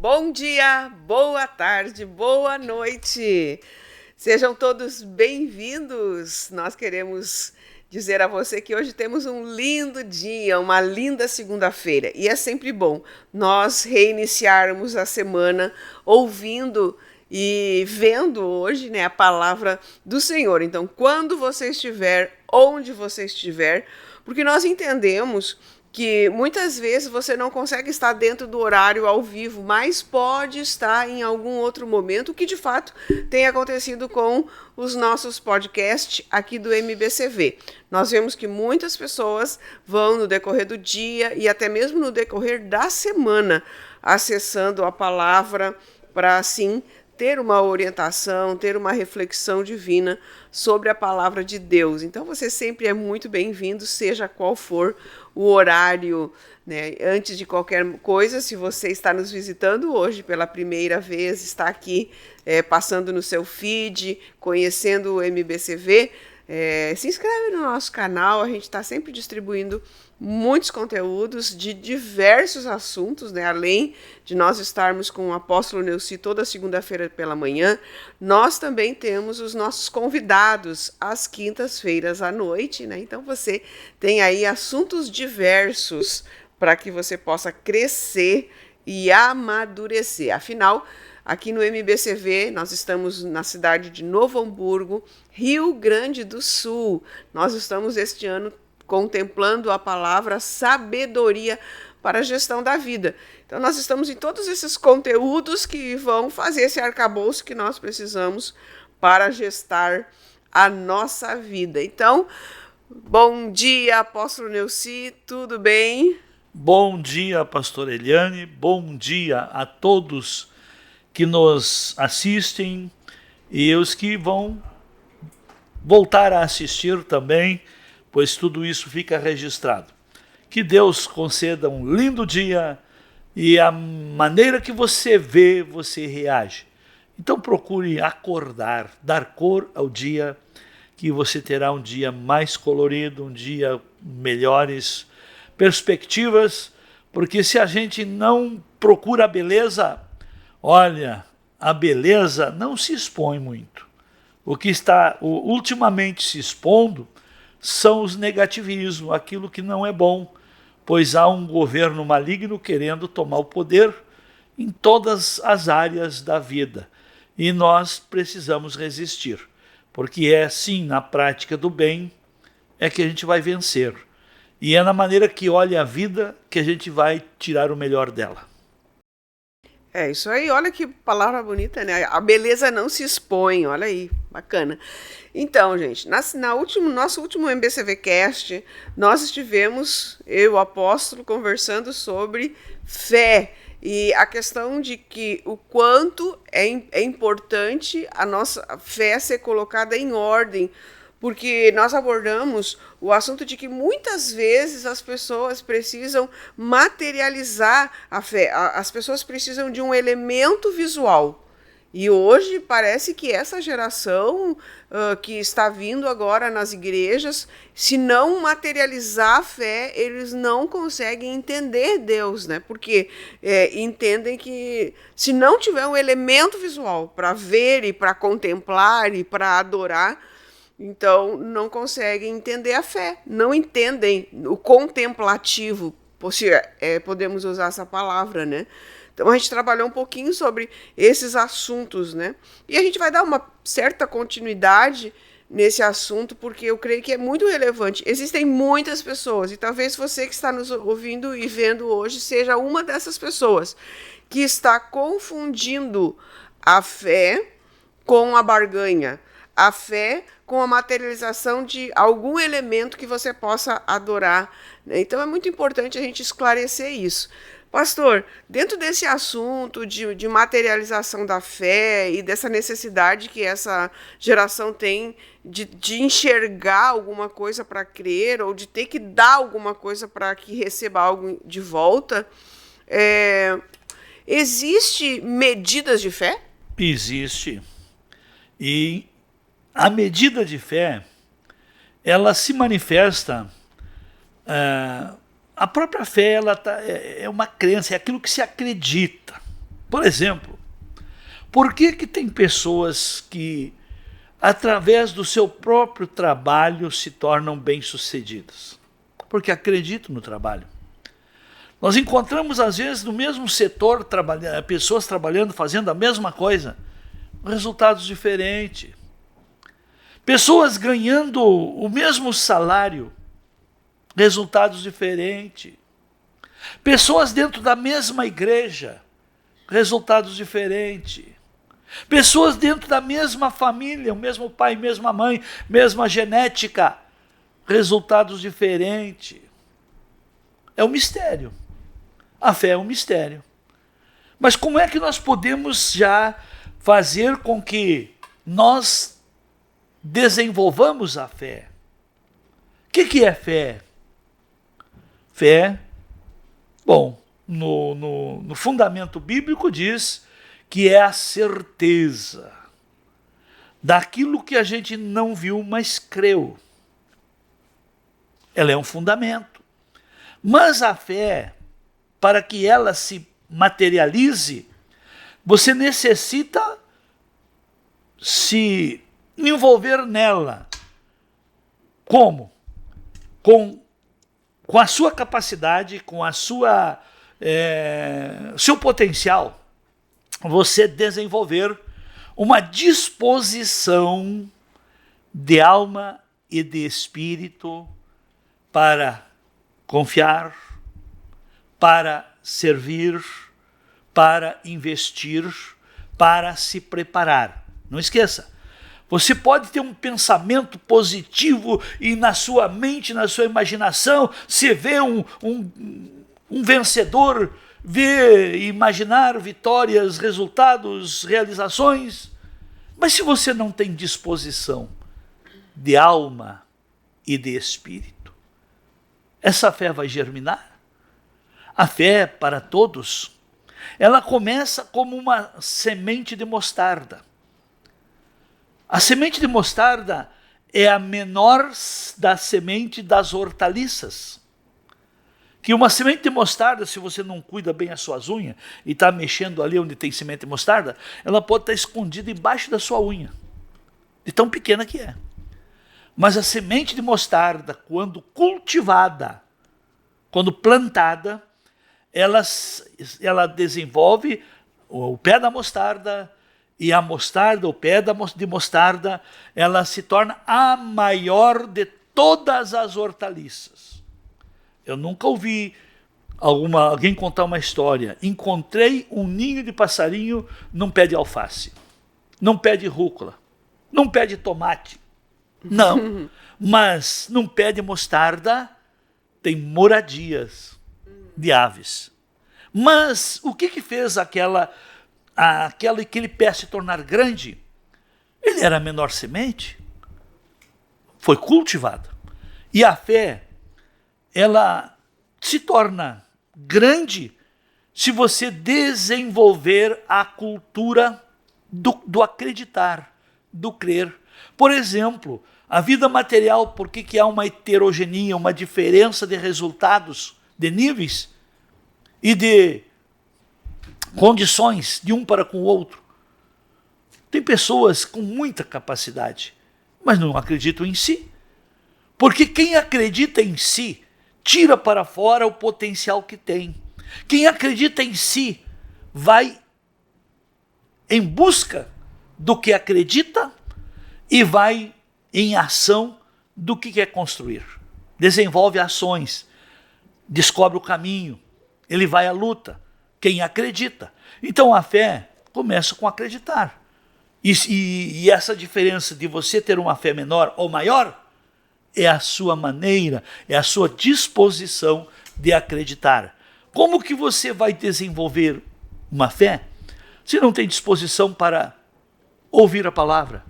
Bom dia, boa tarde, boa noite. Sejam todos bem-vindos. Nós queremos dizer a você que hoje temos um lindo dia, uma linda segunda-feira. E é sempre bom nós reiniciarmos a semana ouvindo e vendo hoje, né, a palavra do Senhor. Então, quando você estiver, onde você estiver, porque nós entendemos que muitas vezes você não consegue estar dentro do horário ao vivo, mas pode estar em algum outro momento, o que de fato tem acontecido com os nossos podcasts aqui do MBCV. Nós vemos que muitas pessoas vão no decorrer do dia e até mesmo no decorrer da semana acessando a palavra para assim ter uma orientação, ter uma reflexão divina sobre a palavra de Deus. Então você sempre é muito bem-vindo, seja qual for o horário, né? Antes de qualquer coisa, se você está nos visitando hoje pela primeira vez, está aqui passando no seu feed, conhecendo o MBCV, se inscreve no nosso canal, a gente está sempre distribuindo muitos conteúdos de diversos assuntos, né? Além de nós estarmos com o apóstolo Neuci toda segunda-feira pela manhã, nós também temos os nossos convidados às quintas-feiras à noite, né? Então você tem aí assuntos diversos para que você possa crescer e amadurecer. Afinal, aqui no MBCV, nós estamos na cidade de Novo Hamburgo, Rio Grande do Sul. Nós estamos este ano contemplando a palavra sabedoria para a gestão da vida. Então, nós estamos em todos esses conteúdos que vão fazer esse arcabouço que nós precisamos para gestar a nossa vida. Então, bom dia, apóstolo Neuci, tudo bem? Bom dia, pastora Eliane, bom dia a todos que nos assistem e os que vão voltar a assistir também, pois tudo isso fica registrado. Que Deus conceda um lindo dia e a maneira que você vê, você reage. Então procure acordar, dar cor ao dia, que você terá um dia mais colorido, um dia melhores perspectivas, porque se a gente não procura a beleza, olha, a beleza não se expõe muito. O que está ultimamente se expondo são os negativismos, aquilo que não é bom, pois há um governo maligno querendo tomar o poder em todas as áreas da vida. E nós precisamos resistir, porque é sim na prática do bem é que a gente vai vencer. E é na maneira que olha a vida que a gente vai tirar o melhor dela. É isso aí, olha que palavra bonita, né? A beleza não se expõe, olha aí, bacana. Então, gente, nosso último MBCV Cast, nós estivemos, eu e o apóstolo, conversando sobre fé e a questão de que o quanto é importante a nossa fé ser colocada em ordem, porque nós abordamos o assunto de que muitas vezes as pessoas precisam materializar a fé, as pessoas precisam de um elemento visual. E hoje parece que essa geração que está vindo agora nas igrejas, se não materializar a fé, eles não conseguem entender Deus, né? Porque entendem que se não tiver um elemento visual para ver e para contemplar e para adorar, então não conseguem entender a fé, não entendem o contemplativo, podemos usar essa palavra, né? Então a gente trabalhou um pouquinho sobre esses assuntos, né? E a gente vai dar uma certa continuidade nesse assunto, porque eu creio que é muito relevante. Existem muitas pessoas, e talvez você que está nos ouvindo e vendo hoje seja uma dessas pessoas que está confundindo a fé com a barganha, a fé com a materialização de algum elemento que você possa adorar. Então é muito importante a gente esclarecer isso. Pastor, dentro desse assunto de materialização da fé e dessa necessidade que essa geração tem de enxergar alguma coisa para crer ou de ter que dar alguma coisa para que receba algo de volta, existe medidas de fé? Existe. E a medida de fé, ela se manifesta, a própria fé ela é uma crença, é aquilo que se acredita. Por exemplo, por que tem pessoas que, através do seu próprio trabalho, se tornam bem-sucedidas? Porque acreditam no trabalho. Nós encontramos, às vezes, no mesmo setor, pessoas trabalhando, fazendo a mesma coisa, resultados diferentes. Pessoas ganhando o mesmo salário, resultados diferentes. Pessoas dentro da mesma igreja, resultados diferentes. Pessoas dentro da mesma família, o mesmo pai, mesma mãe, mesma genética, resultados diferentes. É um mistério. A fé é um mistério. Mas como é que nós podemos já fazer com que nós desenvolvamos a fé? O que é fé? Fé, bom, no fundamento bíblico diz que é a certeza daquilo que a gente não viu, mas creu. Ela é um fundamento. Mas a fé, para que ela se materialize, você necessita se envolver nela. Como? Com a sua capacidade, com a sua seu potencial, você desenvolver uma disposição de alma e de espírito para confiar, para servir, para investir, para se preparar. Não esqueça, você pode ter um pensamento positivo e na sua mente, na sua imaginação, você vê um vencedor, vê, imaginar vitórias, resultados, realizações. Mas se você não tem disposição de alma e de espírito, essa fé vai germinar? A fé para todos, ela começa como uma semente de mostarda. A semente de mostarda é a menor da semente das hortaliças. Que uma semente de mostarda, se você não cuida bem as suas unhas e está mexendo ali onde tem semente de mostarda, ela pode estar escondida embaixo da sua unha, de tão pequena que é. Mas a semente de mostarda, quando cultivada, quando plantada, ela desenvolve o pé da mostarda, e a mostarda, o pé de mostarda, ela se torna a maior de todas as hortaliças. Eu nunca ouvi alguém contar uma história. Encontrei um ninho de passarinho num pé de alface, num pé de rúcula, num pé de tomate. Não, mas num pé de mostarda tem moradias de aves. Mas o que fez aquele pé se tornar grande? Ele era a menor semente, foi cultivado. E a fé, ela se torna grande se você desenvolver a cultura do acreditar, do crer. Por exemplo, a vida material, por que há uma heterogeneia, uma diferença de resultados, de níveis e de condições de um para com o outro? Tem pessoas com muita capacidade, mas não acreditam em si. Porque quem acredita em si, tira para fora o potencial que tem. Quem acredita em si, vai em busca do que acredita e vai em ação do que quer construir. Desenvolve ações, descobre o caminho, ele vai à luta. Quem acredita. Então a fé começa com acreditar. E essa diferença de você ter uma fé menor ou maior é a sua maneira, é a sua disposição de acreditar. Como que você vai desenvolver uma fé se não tem disposição para ouvir a palavra?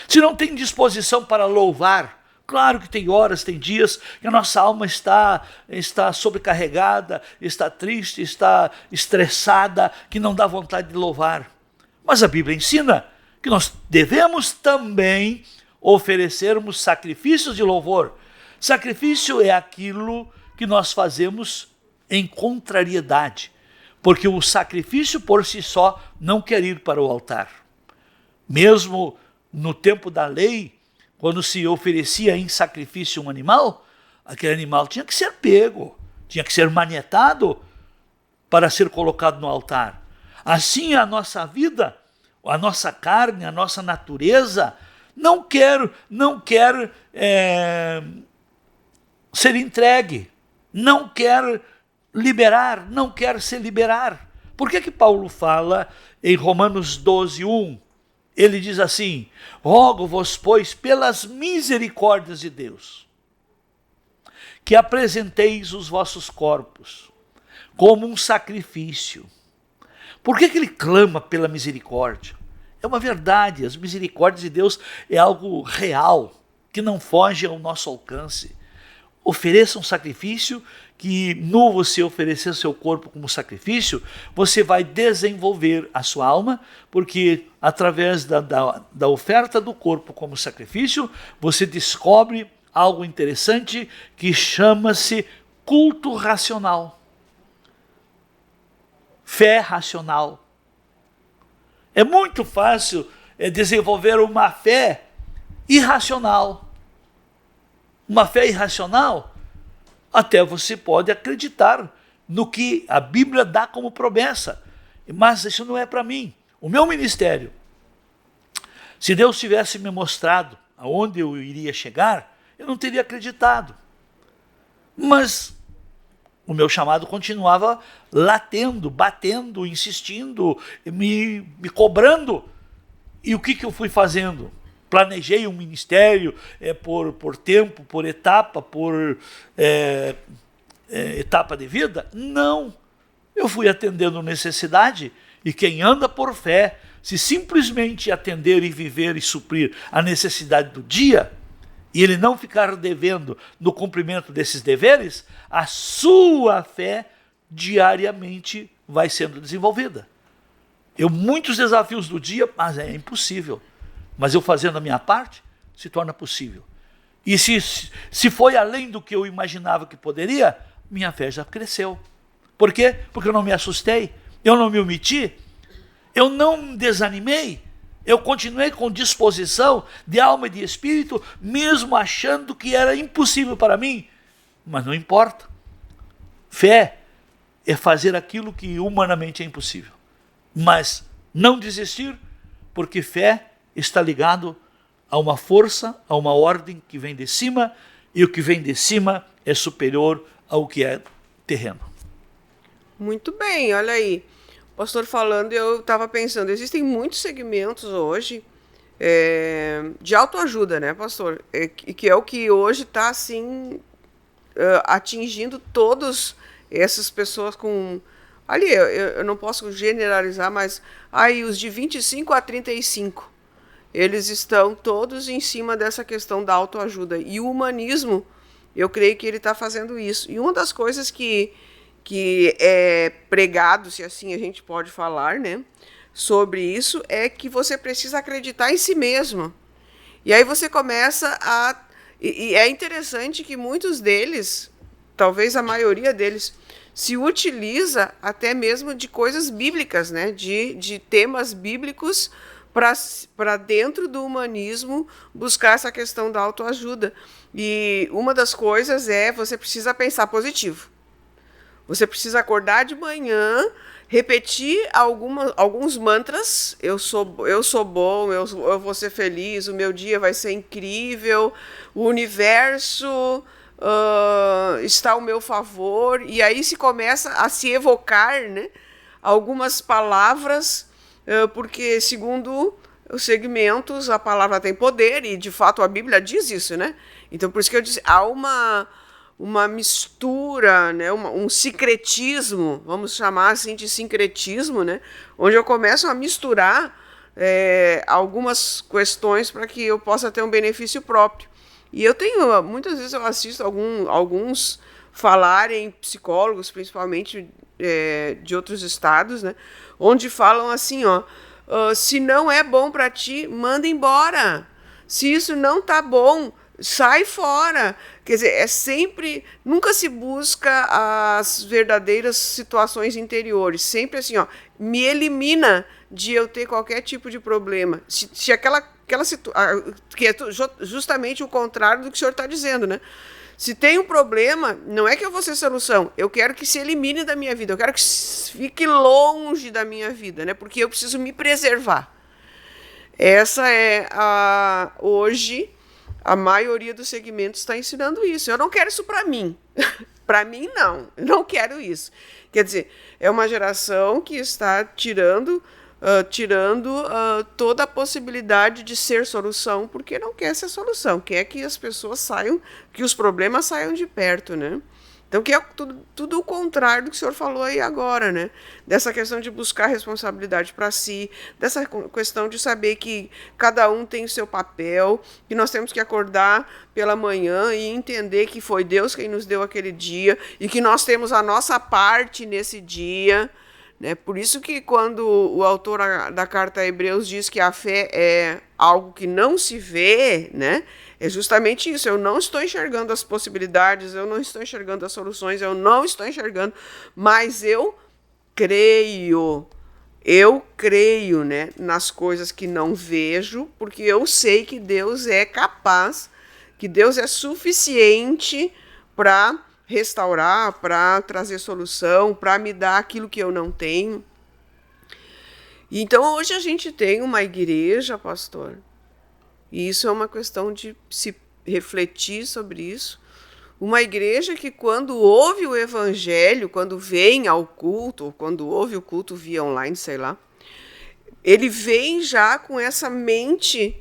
Se não tem disposição para louvar? Claro que tem horas, tem dias que a nossa alma está sobrecarregada, está triste, está estressada, que não dá vontade de louvar. Mas a Bíblia ensina que nós devemos também oferecermos sacrifícios de louvor. Sacrifício é aquilo que nós fazemos em contrariedade. porque o sacrifício por si só não quer ir para o altar. Mesmo no tempo da lei, quando se oferecia em sacrifício um animal, aquele animal tinha que ser pego, tinha que ser manietado para ser colocado no altar. Assim a nossa vida, a nossa carne, a nossa natureza não quer ser entregue, não quer liberar, não quer se liberar. Por que Paulo fala em Romanos 12:1? Ele diz assim: rogo-vos, pois, pelas misericórdias de Deus, que apresenteis os vossos corpos como um sacrifício. Por que ele clama pela misericórdia? É uma verdade, as misericórdias de Deus é algo real, que não foge ao nosso alcance. Ofereça um sacrifício que, no você oferecer seu corpo como sacrifício, você vai desenvolver a sua alma, porque através da oferta do corpo como sacrifício, você descobre algo interessante que chama-se culto racional. Fé racional. É muito fácil desenvolver uma fé irracional. Uma fé irracional, até você pode acreditar no que a Bíblia dá como promessa, mas isso não é para mim. O meu ministério, se Deus tivesse me mostrado aonde eu iria chegar, eu não teria acreditado. Mas o meu chamado continuava latendo, batendo, insistindo, me cobrando. E o que eu fui fazendo? Planejei um ministério por tempo, por etapa, etapa de vida? Não. Eu fui atendendo necessidade, e quem anda por fé, se simplesmente atender e viver e suprir a necessidade do dia, e ele não ficar devendo no cumprimento desses deveres, a sua fé diariamente vai sendo desenvolvida. Muitos desafios do dia, mas é impossível. Mas eu fazendo a minha parte, se torna possível. E se foi além do que eu imaginava que poderia, minha fé já cresceu. Por quê? Porque eu não me assustei, eu não me omiti, eu não desanimei, eu continuei com disposição de alma e de espírito, mesmo achando que era impossível para mim. Mas não importa. Fé é fazer aquilo que humanamente é impossível. Mas não desistir, porque fé está ligado a uma força, a uma ordem que vem de cima, e o que vem de cima é superior ao que é terreno. Muito bem, olha aí. O pastor falando, eu estava pensando, existem muitos segmentos hoje de autoajuda, né, pastor? Que é o que hoje está, assim, atingindo todas essas pessoas com... Ali, eu não posso generalizar, mas aí os de 25 a 35, eles estão todos em cima dessa questão da autoajuda. E o humanismo, eu creio que ele está fazendo isso. E uma das coisas que é pregado, se assim a gente pode falar, né, sobre isso, é que você precisa acreditar em si mesmo. E aí você começa a... E é interessante que muitos deles, talvez a maioria deles, se utiliza até mesmo de coisas bíblicas, né, de temas bíblicos, para dentro do humanismo buscar essa questão da autoajuda. E uma das coisas é você precisa pensar positivo. Você precisa acordar de manhã, repetir alguns mantras. Eu sou bom, eu vou ser feliz, o meu dia vai ser incrível, o universo está ao meu favor. E aí se começa a se evocar, né, algumas palavras, porque segundo os segmentos a palavra tem poder, e de fato a Bíblia diz isso, né? Então por isso que eu disse, há uma mistura, né, um sincretismo, vamos chamar assim de sincretismo, né, onde eu começo a misturar algumas questões para que eu possa ter um benefício próprio. E eu tenho, muitas vezes eu assisto alguns falarem, psicólogos principalmente de outros estados, né, onde falam assim, se não é bom para ti, manda embora. Se isso não tá bom, sai fora. Quer dizer, é sempre, nunca se busca as verdadeiras situações interiores. Sempre assim, ó, me elimina de eu ter qualquer tipo de problema. Se aquela situação, que é justamente o contrário do que o senhor está dizendo, né? Se tem um problema, não é que eu vou ser solução, eu quero que se elimine da minha vida, eu quero que fique longe da minha vida, né? Porque eu preciso me preservar. Essa é hoje a maioria dos segmentos está ensinando isso. Eu não quero isso para mim. Para mim, não. Eu não quero isso. Quer dizer, é uma geração que está tirando toda a possibilidade de ser solução, porque não quer ser solução, quer que as pessoas saiam, que os problemas saiam de perto, né? Então, que é tudo o contrário do que o senhor falou aí agora, né? Dessa questão de buscar responsabilidade para si, dessa questão de saber que cada um tem o seu papel, que nós temos que acordar pela manhã e entender que foi Deus quem nos deu aquele dia e que nós temos a nossa parte nesse dia, né? Por isso que quando o autor da carta a Hebreus diz que a fé é algo que não se vê, né? É justamente isso, eu não estou enxergando as possibilidades, eu não estou enxergando as soluções, eu não estou enxergando, mas eu creio, né, nas coisas que não vejo, porque eu sei que Deus é capaz, que Deus é suficiente para restaurar, para trazer solução, para me dar aquilo que eu não tenho. Então hoje a gente tem uma igreja, pastor, e isso é uma questão de se refletir sobre isso. Uma igreja que quando ouve o evangelho, quando vem ao culto, ou quando ouve o culto via online, sei lá, ele vem já com essa mente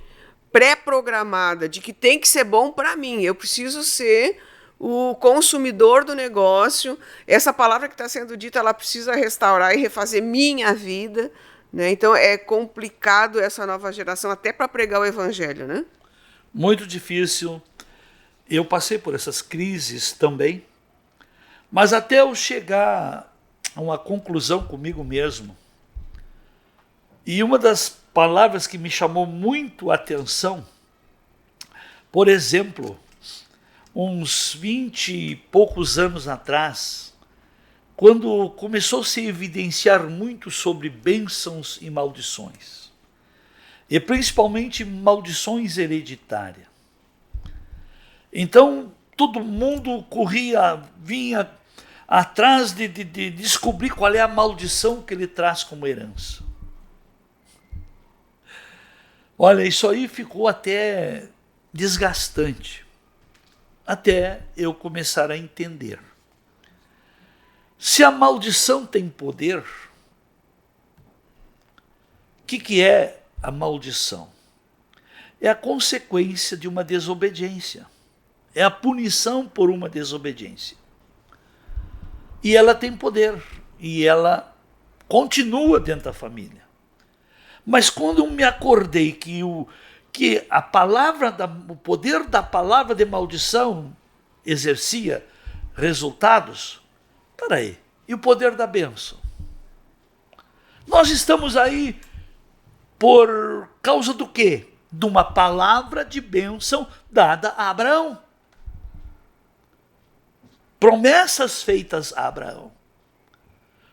pré-programada de que tem que ser bom para mim, eu preciso ser o consumidor do negócio, essa palavra que está sendo dita, ela precisa restaurar e refazer minha vida, né? Então é complicado essa nova geração até para pregar o evangelho, né? Muito difícil. Eu passei por essas crises também, mas até eu chegar a uma conclusão comigo mesmo. E uma das palavras que me chamou muito a atenção, por exemplo, uns 20 e poucos anos atrás, quando começou a se evidenciar muito sobre bênçãos e maldições, e principalmente maldições hereditárias. Então, todo mundo vinha atrás de descobrir qual é a maldição que ele traz como herança. Olha, isso aí ficou até desgastante, até eu começar a entender. Se a maldição tem poder, o que é a maldição? É a consequência de uma desobediência. É a punição por uma desobediência. E ela tem poder. E ela continua dentro da família. Mas quando eu me acordei que o poder da palavra de maldição exercia resultados, peraí, e o poder da bênção? Nós estamos aí por causa do quê? De uma palavra de bênção dada a Abraão. Promessas feitas a Abraão.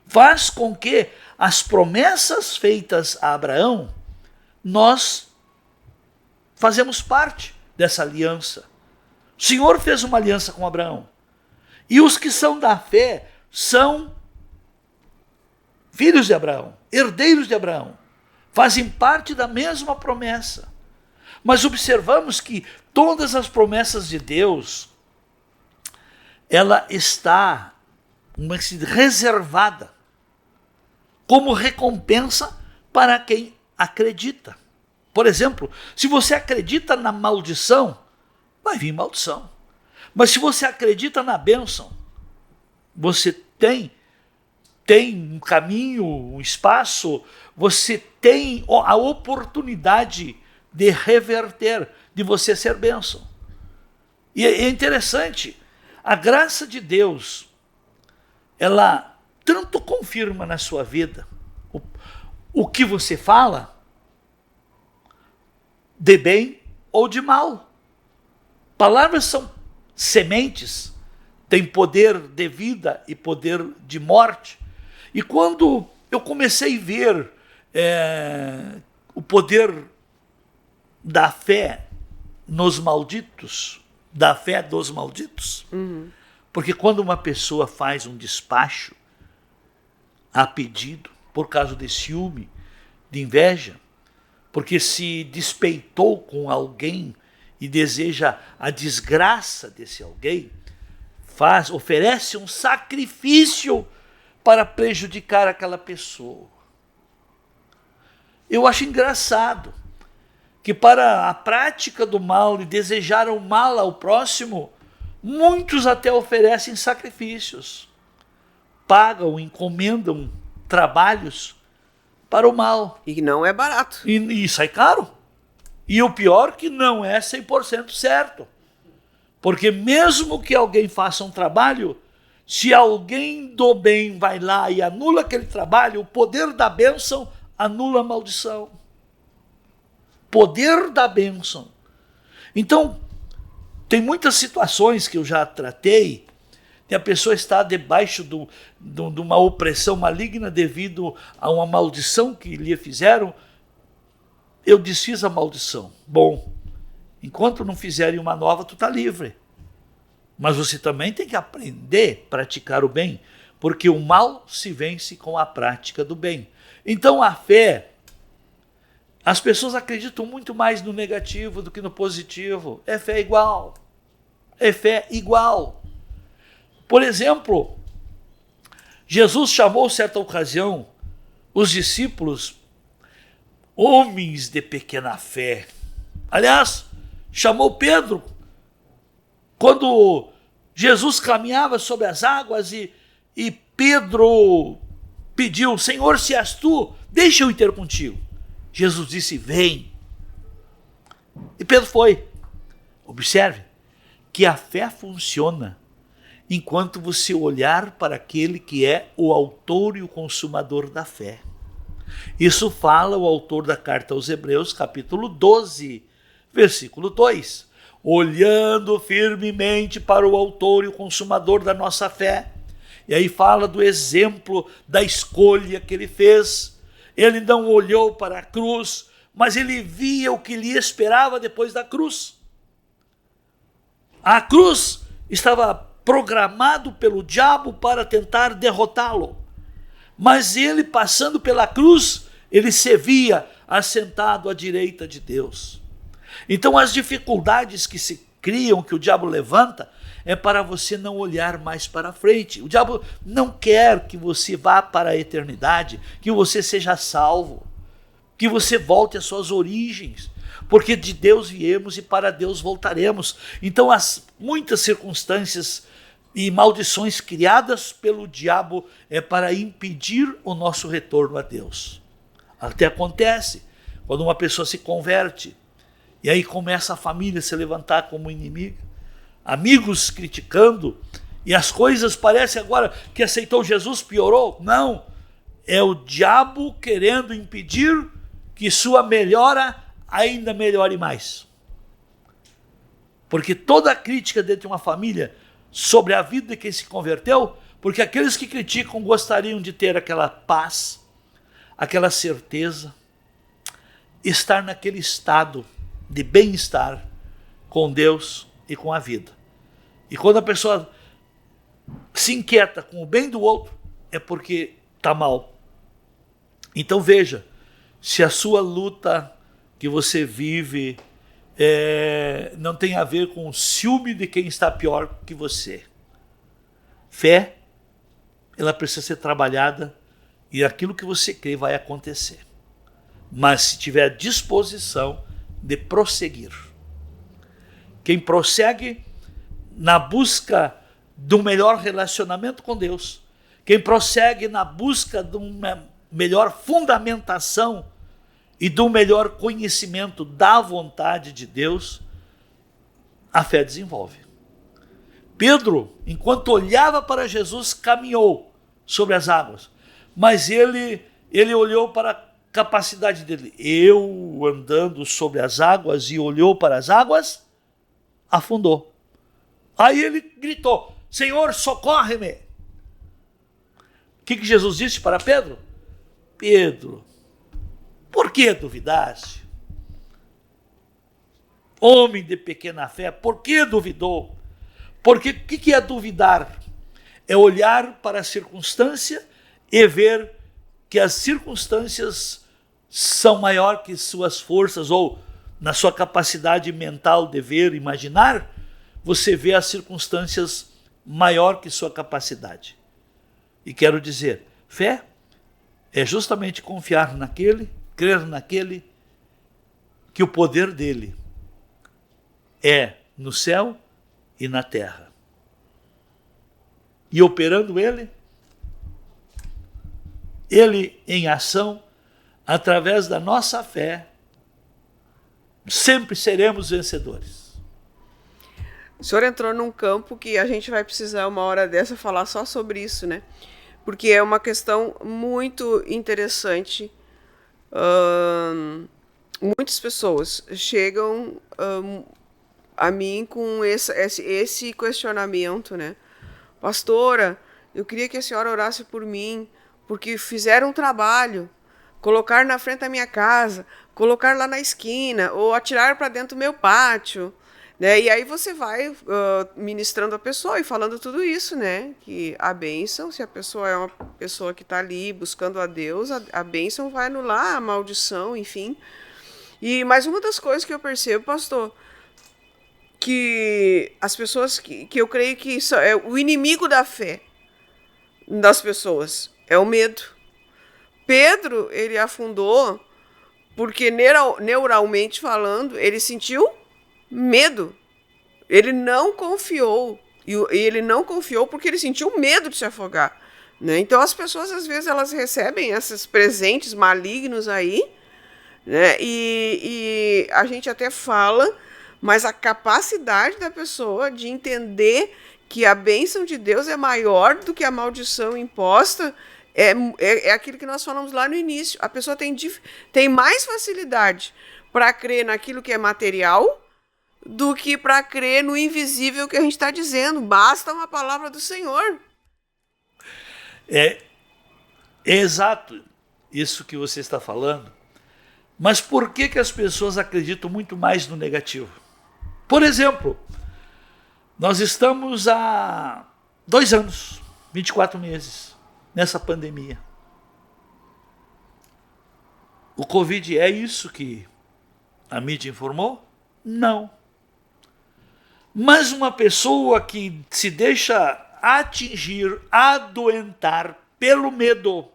Faz com que as promessas feitas a Abraão, nós fazemos parte dessa aliança. O Senhor fez uma aliança com Abraão. E os que são da fé são filhos de Abraão, herdeiros de Abraão. Fazem parte da mesma promessa. Mas observamos que todas as promessas de Deus, ela está reservada como recompensa para quem acredita. Por exemplo, se você acredita na maldição, vai vir maldição. Mas se você acredita na bênção, você tem um caminho, um espaço, você tem a oportunidade de reverter, de você ser bênção. E é interessante, a graça de Deus, ela tanto confirma na sua vida o que você fala, de bem ou de mal. Palavras são sementes, têm poder de vida e poder de morte. E quando eu comecei a ver o poder da fé nos malditos, da fé dos malditos, porque quando uma pessoa faz um despacho a pedido, por causa de ciúme, de inveja, porque se despeitou com alguém e deseja a desgraça desse alguém, oferece um sacrifício para prejudicar aquela pessoa. Eu acho engraçado que para a prática do mal e desejar o mal ao próximo, muitos até oferecem sacrifícios, pagam, encomendam trabalhos para o mal. E não é barato. E sai caro. E o pior que não é 100% certo. Porque mesmo que alguém faça um trabalho, se alguém do bem vai lá e anula aquele trabalho, o poder da bênção anula a maldição. Poder da bênção. Então, tem muitas situações que eu já tratei, e a pessoa está debaixo de uma opressão maligna devido a uma maldição que lhe fizeram. Eu desfiz a maldição. Bom, enquanto não fizerem uma nova, tu está livre. Mas você também tem que aprender a praticar o bem, porque o mal se vence com a prática do bem. Então a fé, as pessoas acreditam muito mais no negativo do que no positivo. É fé igual. É fé igual. Por exemplo, Jesus chamou certa ocasião os discípulos homens de pequena fé. Aliás, chamou Pedro quando Jesus caminhava sobre as águas e Pedro pediu: Senhor, se és tu, deixa eu ir ter contigo. Jesus disse: vem. E Pedro foi. Observe que a fé funciona enquanto você olhar para aquele que é o autor e o consumador da fé. Isso fala o autor da carta aos Hebreus, capítulo 12, versículo 2. Olhando firmemente para o autor e o consumador da nossa fé. E aí fala do exemplo da escolha que ele fez. Ele não olhou para a cruz, mas ele via o que lhe esperava depois da cruz. A cruz estava programado pelo diabo para tentar derrotá-lo. Mas ele, passando pela cruz, ele se via assentado à direita de Deus. Então as dificuldades que se criam, que o diabo levanta, é para você não olhar mais para frente. O diabo não quer que você vá para a eternidade, que você seja salvo, que você volte às suas origens, porque de Deus viemos e para Deus voltaremos. Então as muitas circunstâncias e maldições criadas pelo diabo é para impedir o nosso retorno a Deus. Até acontece quando uma pessoa se converte, e aí começa a família a se levantar como inimiga, amigos criticando, e as coisas parecem agora que aceitou Jesus, piorou. Não, é o diabo querendo impedir que sua melhora ainda melhore mais. Porque toda crítica dentro de uma família sobre a vida de quem se converteu, porque aqueles que criticam gostariam de ter aquela paz, aquela certeza, estar naquele estado de bem-estar com Deus e com a vida. E quando a pessoa se inquieta com o bem do outro, é porque está mal. Então veja, se a sua luta que você vive não tem a ver com o ciúme de quem está pior que você. Fé, ela precisa ser trabalhada e aquilo que você crê vai acontecer. Mas se tiver disposição de prosseguir. Quem prossegue na busca de um melhor relacionamento com Deus, quem prossegue na busca de uma melhor fundamentação e do melhor conhecimento da vontade de Deus, a fé desenvolve. Pedro, enquanto olhava para Jesus, caminhou sobre as águas, mas ele olhou para a capacidade dele. Eu andando sobre as águas e olhou para as águas, afundou. Aí ele gritou: Senhor, socorre-me. O que Jesus disse para Pedro? Pedro, por que duvidaste? Homem de pequena fé, por que duvidou? Porque o que é duvidar? É olhar para a circunstância e ver que as circunstâncias são maior que suas forças, ou na sua capacidade mental de ver, imaginar, você vê as circunstâncias maior que sua capacidade. E quero dizer, fé é justamente confiar naquele, crer naquele, que o poder dele é no céu e na terra. E operando ele em ação, através da nossa fé, sempre seremos vencedores. O senhor entrou num campo que a gente vai precisar uma hora dessa falar só sobre isso, né? Porque é uma questão muito interessante. Muitas pessoas chegam a mim com esse questionamento, né? Pastora, eu queria que a senhora orasse por mim, porque fizeram um trabalho, colocar na frente da minha casa, colocar lá na esquina, ou atirar para dentro do meu pátio, né? E aí você vai ministrando a pessoa e falando tudo isso, né? Que a bênção, se a pessoa é uma pessoa que está ali buscando a Deus, a bênção vai anular a maldição, enfim. Mas uma das coisas que eu percebo, pastor, que as pessoas que eu creio que é o inimigo da fé das pessoas é o medo. Pedro, ele afundou porque neuralmente falando, ele sentiu medo. Ele não confiou. E ele não confiou porque ele sentiu medo de se afogar, né? Então as pessoas, às vezes, elas recebem esses presentes malignos aí, né? E a gente até fala, mas a capacidade da pessoa de entender que a bênção de Deus é maior do que a maldição imposta é aquilo que nós falamos lá no início. A pessoa tem mais facilidade para crer naquilo que é material do que para crer no invisível que a gente está dizendo. Basta uma palavra do Senhor. É exato isso que você está falando. Mas por que as pessoas acreditam muito mais no negativo? Por exemplo, nós estamos há 2 anos, 24 meses, nessa pandemia. O Covid é isso que a mídia informou? Não. Mas uma pessoa que se deixa atingir, adoentar pelo medo,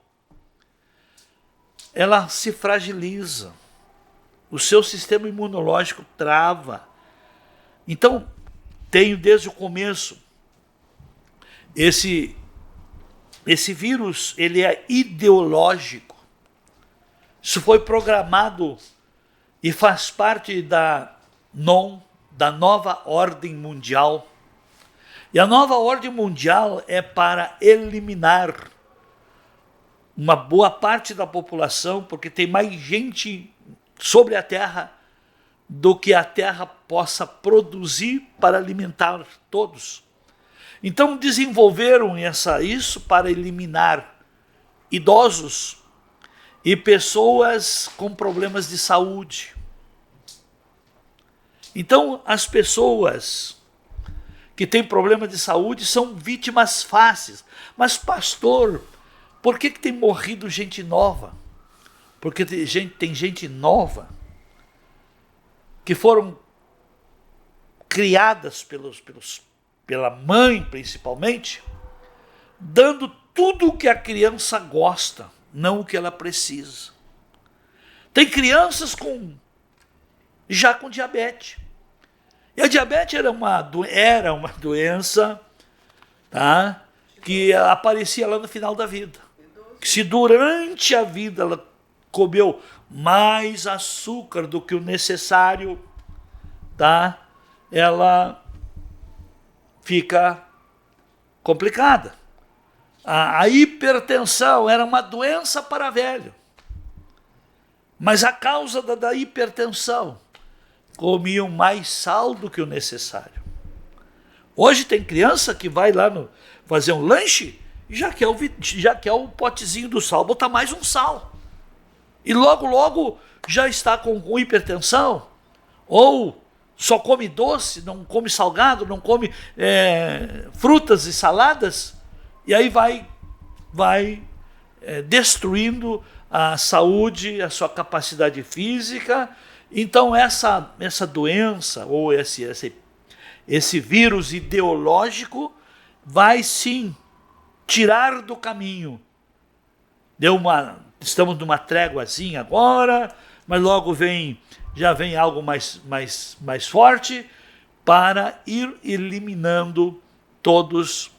ela se fragiliza. O seu sistema imunológico trava. Então, tenho desde o começo, esse vírus, ele é ideológico. Isso foi programado e faz parte da nova ordem mundial. E a nova ordem mundial é para eliminar uma boa parte da população, porque tem mais gente sobre a Terra do que a Terra possa produzir para alimentar todos. Então desenvolveram isso para eliminar idosos e pessoas com problemas de saúde. Então as pessoas que têm problema de saúde são vítimas fáceis. Mas pastor, por que tem morrido gente nova? Porque tem gente nova que foram criadas pela mãe, principalmente, dando tudo o que a criança gosta, não o que ela precisa. Tem crianças já com diabetes. E a diabetes era uma doença, tá, que aparecia lá no final da vida. Que se durante a vida ela comeu mais açúcar do que o necessário, tá, ela fica complicada. A hipertensão era uma doença para velho. Mas a causa da hipertensão comiam mais sal do que o necessário. Hoje tem criança que vai lá fazer um lanche e já quer o potezinho do sal, botar mais um sal. E logo já está com hipertensão, ou só come doce, não come salgado, não come frutas e saladas, e aí vai destruindo a saúde, a sua capacidade física. Então essa doença, ou esse vírus ideológico, vai sim tirar do caminho. Estamos numa tréguazinha agora, mas logo já vem algo mais forte para ir eliminando todos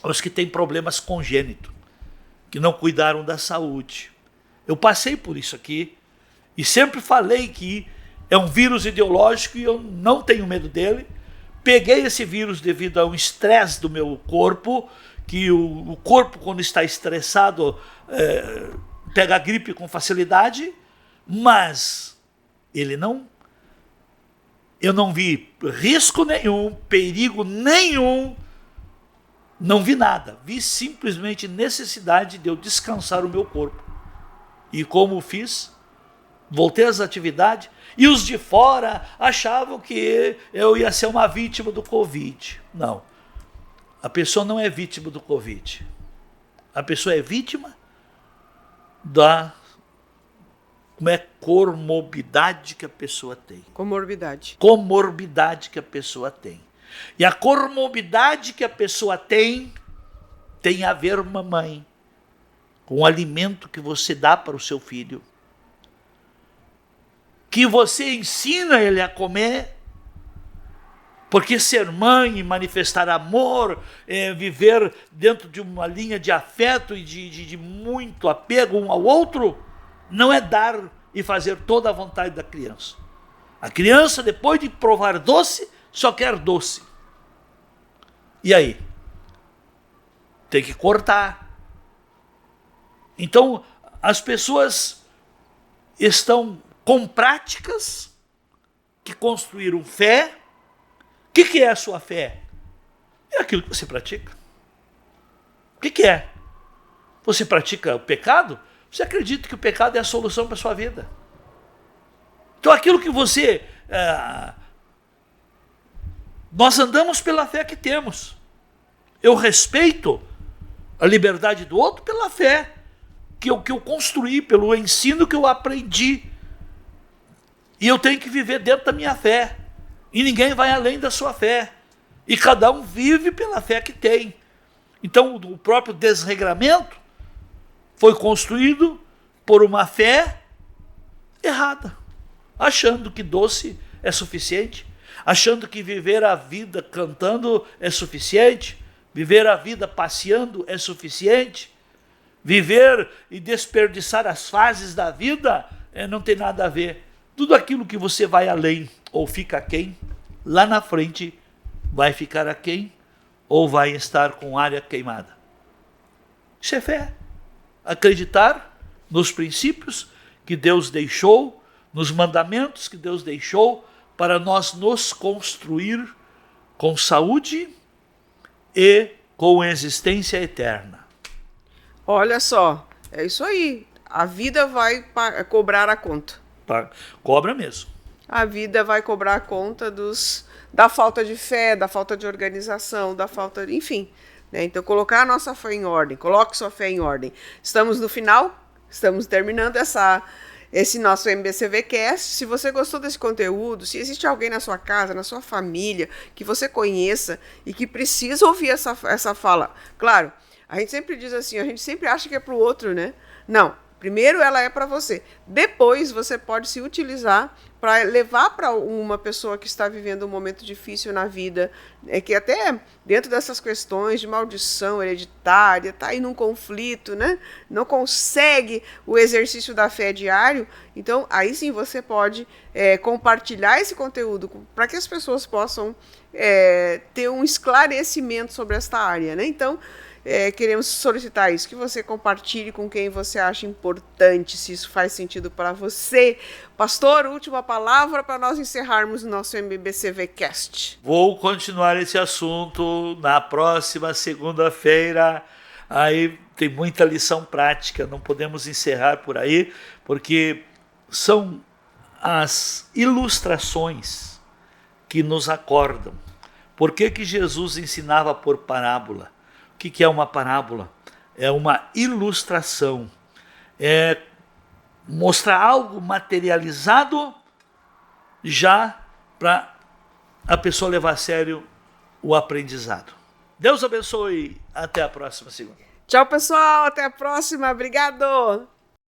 os que têm problemas congênitos, que não cuidaram da saúde. Eu passei por isso aqui e sempre falei que é um vírus ideológico e eu não tenho medo dele. Peguei esse vírus devido a um estresse do meu corpo, que o corpo, quando está estressado, pega a gripe com facilidade, mas eu não vi risco nenhum, perigo nenhum, não vi nada. Vi simplesmente necessidade de eu descansar o meu corpo. E como fiz, voltei às atividades, e os de fora achavam que eu ia ser uma vítima do Covid. Não. A pessoa não é vítima do Covid. A pessoa é vítima da comorbidade que a pessoa tem. Comorbidade que a pessoa tem. E a comorbidade que a pessoa tem a ver, mamãe, com o alimento que você dá para o seu filho, que você ensina ele a comer, porque ser mãe e manifestar amor, viver dentro de uma linha de afeto e de muito apego um ao outro, não é dar e fazer toda a vontade da criança. A criança, depois de provar doce, só quer doce. E aí? Tem que cortar. Então, as pessoas estão com práticas que construíram fé. O que é a sua fé? É aquilo que você pratica. O que é? Você pratica o pecado? Você acredita que o pecado é a solução para a sua vida. Então aquilo que nós andamos pela fé que temos. Eu respeito a liberdade do outro pela fé que eu construí, pelo ensino que eu aprendi. E eu tenho que viver dentro da minha fé. E ninguém vai além da sua fé. E cada um vive pela fé que tem. Então o próprio desregramento foi construído por uma fé errada, achando que doce é suficiente, achando que viver a vida cantando é suficiente, viver a vida passeando é suficiente, viver e desperdiçar as fases da vida não tem nada a ver. Tudo aquilo que você vai além ou fica aquém, lá na frente vai ficar aquém ou vai estar com área queimada. Isso é fé. Acreditar nos princípios que Deus deixou, nos mandamentos que Deus deixou, para nós nos construir com saúde e com existência eterna. Olha só, é isso aí. A vida vai cobrar a conta. Cobra mesmo. A vida vai cobrar a conta da falta de fé, da falta de organização, da falta de... Enfim... Então, colocar a nossa fé em ordem. Coloque sua fé em ordem. Estamos no final, estamos terminando esse nosso MBCVcast. Se você gostou desse conteúdo, se existe alguém na sua casa, na sua família, que você conheça e que precisa ouvir essa fala. Claro, a gente sempre diz assim, a gente sempre acha que é para o outro, né? Não, primeiro ela é para você. Depois você pode se utilizar para levar para uma pessoa que está vivendo um momento difícil na vida, que até dentro dessas questões de maldição hereditária, está aí num conflito, né? Não consegue o exercício da fé diário. Então, aí sim você pode compartilhar esse conteúdo para que as pessoas possam ter um esclarecimento sobre esta área, né? Então, queremos solicitar isso, que você compartilhe com quem você acha importante, se isso faz sentido para você. Pastor, última palavra para nós encerrarmos o nosso MBCV Cast. Vou continuar esse assunto na próxima segunda-feira. Aí tem muita lição prática, não podemos encerrar por aí, porque são as ilustrações que nos acordam. Por que Jesus ensinava por parábola? O que é uma parábola? É uma ilustração, é mostrar algo materializado já para a pessoa levar a sério o aprendizado. Deus abençoe, até a próxima segunda. Tchau, pessoal, até a próxima, obrigado!